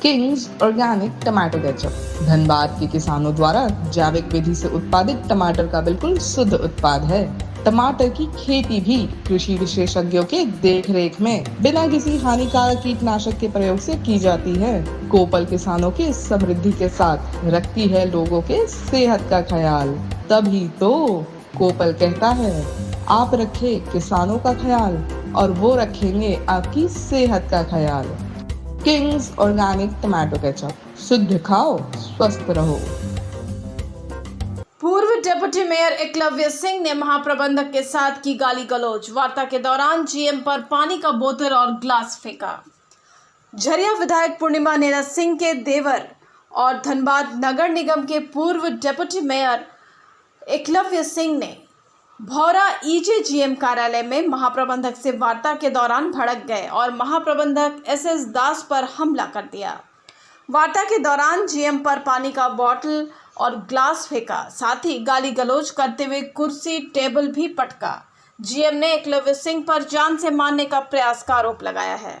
Kings organic tomato ketchup Dhanbad के किसानों द्वारा जैविक विधि से उत्पादित टमाटर का बिल्कुल शुद्ध उत्पाद है। टमाटर की खेती भी कृषि विशेषज्ञों के देखरेख में बिना किसी हानिकारक कीटनाशक के प्रयोग से की जाती है। कोपल किसानों के समृद्धि के साथ रखती है लोगों के सेहत का ख्याल। तभी तो कोपल कहता है, आप रखे किसानों का ख्याल और वो रखेंगे आपकी सेहत का ख्याल। किंग्स ऑर्गेनिक टमाटो केचप, शुद्ध खाओ स्वस्थ रहो। पूर्व डिप्टी मेयर एकलव्य सिंह ने महाप्रबंधक के साथ की गाली गलौज। वार्ता के दौरान जीएम पर पानी का बोतल और ग्लास फेंका। झरिया विधायक पूर्णिमा नीरज सिंह के देवर और धनबाद नगर निगम के पूर्व डिप्टी मेयर एकलव्य सिंह ने भौरा ईजे जीएम कार्यालय में महाप्रबंधक से वार्ता के दौरान भड़क गए और महाप्रबंधक एसएस दास पर हमला कर दिया। वार्ता के दौरान जीएम पर पानी का बोतल और ग्लास फेंका, साथ ही गाली गलौज करते हुए कुर्सी टेबल भी पटका। जीएम ने एकलव्य सिंह पर जान से मारने का प्रयास का आरोप लगाया है।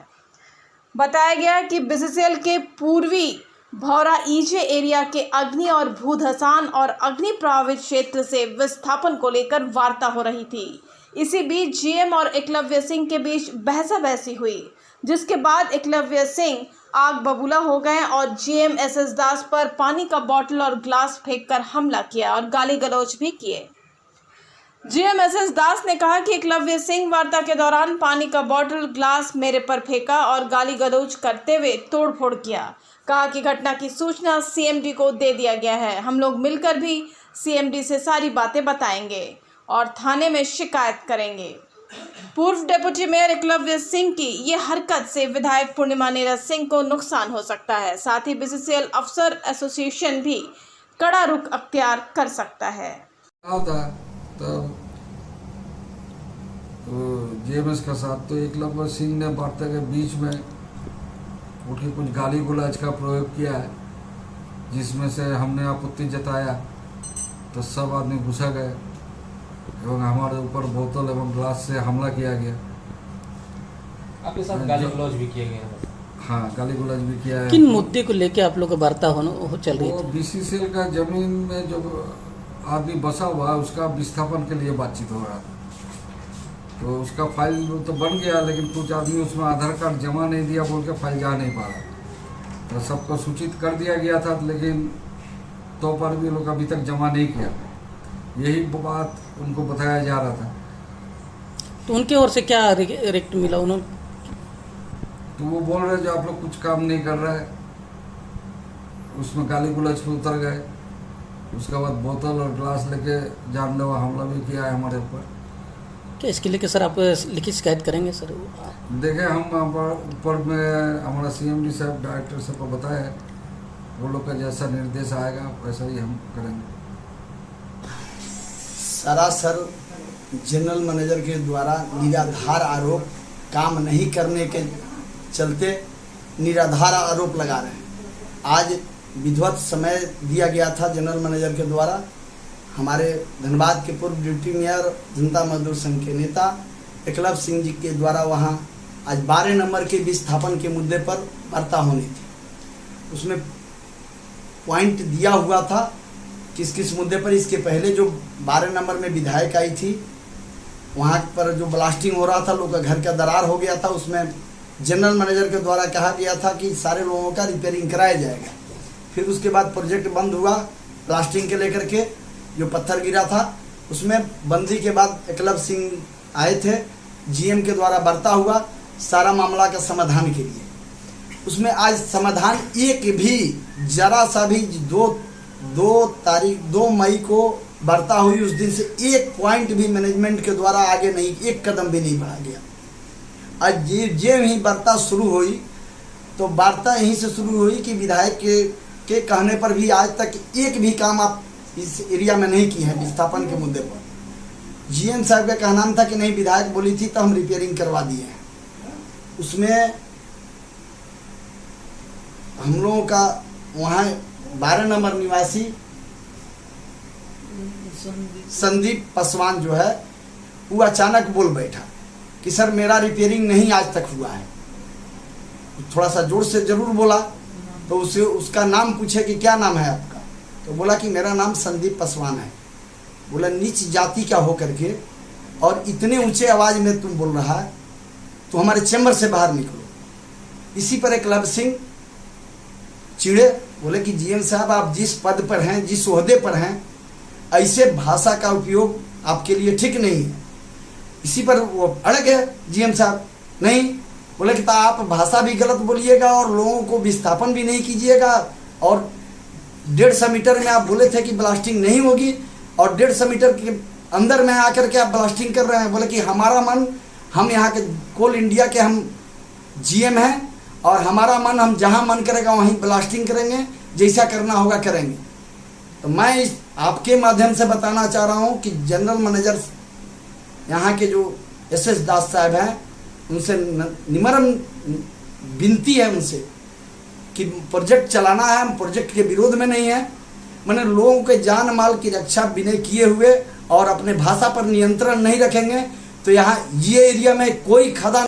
बताया गया कि बीसीसीएल के पूर्वी भौरा ईजे एरिया के अग्नि और भू धसान और अग्नि प्रभावित क्षेत्र से विस्थापन को लेकर वार्ता हो रही थी। इसी बीच जीएम और एकलव्य सिंह के बीच बहसाबहसी हुई, जिसके बाद एकलव्य सिंह आग बबूला हो गए और जीएम एसएस दास पर पानी का बोतल और ग्लास फेंककर हमला किया और गाली गलौज भी किए। जीएम एसएस दास ने कहा कि एकलव्य सिंह वार्ता के दौरान पानी का बोतल ग्लास मेरे पर फेंका और गाली गलौज करते हुए तोड़फोड़ किया। कहा कि घटना की सूचना सीएमडी को दे दिया गया है। हम लोग मिलकर भी सीएमडी से सारी बातें बताएंगे और थाने में शिकायत करेंगे। पूर्व डिप्टी मेयर एकलव्य सिंह की ये हरकत से विधायक पूर्णिमा नीरज सिंह को नुकसान हो सकता है। साथ ही बीसीसीएल अफसर एसोसिएशन भी कड़ा रुख अख्तियार कर सकता है। जेएमएस का साथ तो एकलव्य सिंह ने वार्ता के बीच में उनकी कुछ गाली गुलाज का प्रयोग किया है, जिसमें से हमने आपत्ति जताया तो सब आदमी घुसा गए एवं हमारे ऊपर बोतल एवं ग्लास से हमला किया गया। आपके साथ गाली गलौज भी किया गया? हाँ, गाली गुलाज भी किया है। किन मुद्दे को लेके आप लोग का वार्ता चल रही थी? बीसीसीएल का जमीन में जो आदमी बसा हुआ है उसका विस्थापन के लिए बातचीत हो रहा था। तो उसका फाइल तो बन गया, लेकिन कुछ आदमी उसमें आधार कार्ड जमा नहीं दिया बोल के फाइल जा नहीं पा रहा। तो सबको सूचित कर दिया गया था, लेकिन तो पर भी लोग अभी तक जमा नहीं किया। यही बात उनको बताया जा रहा था। तो उनके ओर से क्या रिएक्ट मिला उन्होंने? तो वो बोल रहे जो आप लोग कुछ काम नहीं कर रहे, उसमें गाली गुलाज पे उतर गए। उसके बाद बोतल और ग्लास लेके जानलेवा हमला भी किया है हमारे ऊपर। क्या इसके लिए सब आप लिखित शिकायत करेंगे सर? देखें, हम ऊपर में हमारा सीएमडी साहब डायरेक्टर साहब को बताया, वो लोग का जैसा निर्देश आएगा वैसा ही हम करेंगे। सरासर जनरल मैनेजर के द्वारा निराधार आरोप, काम नहीं करने के चलते निराधार आरोप लगा रहे हैं। आज विधिवत समय दिया गया था जनरल मैनेजर के द्वारा। हमारे धनबाद के पूर्व डिप्टी मेयर जनता मजदूर संघ के नेता एकलव्य सिंह जी के द्वारा वहां आज 12 नंबर के विस्थापन के मुद्दे पर वार्ता होनी थी। उसमें पॉइंट दिया हुआ था किस किस मुद्दे पर। इसके पहले जो 12 नंबर में विधायक आई थी, वहाँ पर जो ब्लास्टिंग हो रहा था, लोग का घर का दरार हो गया था, उसमें जनरल मैनेजर के द्वारा कहा गया था कि सारे लोगों का रिपेयरिंग कराया जाएगा। फिर उसके बाद प्रोजेक्ट बंद हुआ ब्लास्टिंग के लेकर के, जो पत्थर गिरा था उसमें बंदी के बाद एकलव्य सिंह आए थे। जीएम के द्वारा वार्ता हुआ सारा मामला का समाधान के लिए। उसमें आज समाधान एक भी जरा सा भी 2 मई को वार्ता हुई, उस दिन से एक पॉइंट भी मैनेजमेंट के द्वारा आगे नहीं, एक कदम भी नहीं बढ़ा गया। आज जे ही वार्ता शुरू हुई तो वार्ता यहीं से शुरू हुई कि विधायक के कहने पर भी आज तक एक भी काम आप इस एरिया में नहीं की है विस्थापन के मुद्दे पर। जीएम साहब का कहना था कि नहीं, विधायक बोली थी तो हम रिपेयरिंग करवा दिए हैं। उसमें हम लोगों का वहाँ 12 नंबर निवासी संदीप पासवान जो है वो अचानक बोल बैठा कि सर मेरा रिपेयरिंग नहीं आज तक हुआ है। थोड़ा सा जोर से जरूर बोला तो उसे उसका नाम पूछे कि क्या नाम है आपका, तो बोला कि मेरा नाम संदीप पासवान है। बोला नीच जाति का हो करके और इतने ऊंचे आवाज में तुम बोल रहा है, तो हमारे चैम्बर से बाहर निकलो। इसी पर एकलव्य सिंह चिड़े, बोले कि जीएम साहब आप जिस पद पर हैं, जिस ओहदे पर हैं, ऐसे भाषा का उपयोग आपके लिए ठीक नहीं है। इसी पर वो अड़ गए जीएम साहब, नहीं, बोले कि आप भाषा भी गलत बोलिएगा और लोगों को विस्थापन भी नहीं कीजिएगा, और 150 मीटर में आप बोले थे कि ब्लास्टिंग नहीं होगी और 150 मीटर के अंदर में आकर के आप ब्लास्टिंग कर रहे हैं। बोले कि हमारा मन, हम यहाँ के कोल इंडिया के हम जीएम हैं और हमारा मन, हम जहाँ मन करेगा वहीं ब्लास्टिंग करेंगे, जैसा करना होगा करेंगे। तो मैं इस आपके माध्यम से बताना चाह रहा हूँ कि जनरल मैनेजर यहाँ के जो एस दास साहब हैं, उनसे निमरम विनती है उनसे कि प्रोजेक्ट चलाना है, हम प्रोजेक्ट के विरोध में नहीं है, मैंने लोगों के जान माल की रक्षा बिना किए हुए और अपने भाषा पर नियंत्रण नहीं रखेंगे तो यहाँ ये एरिया में कोई खदान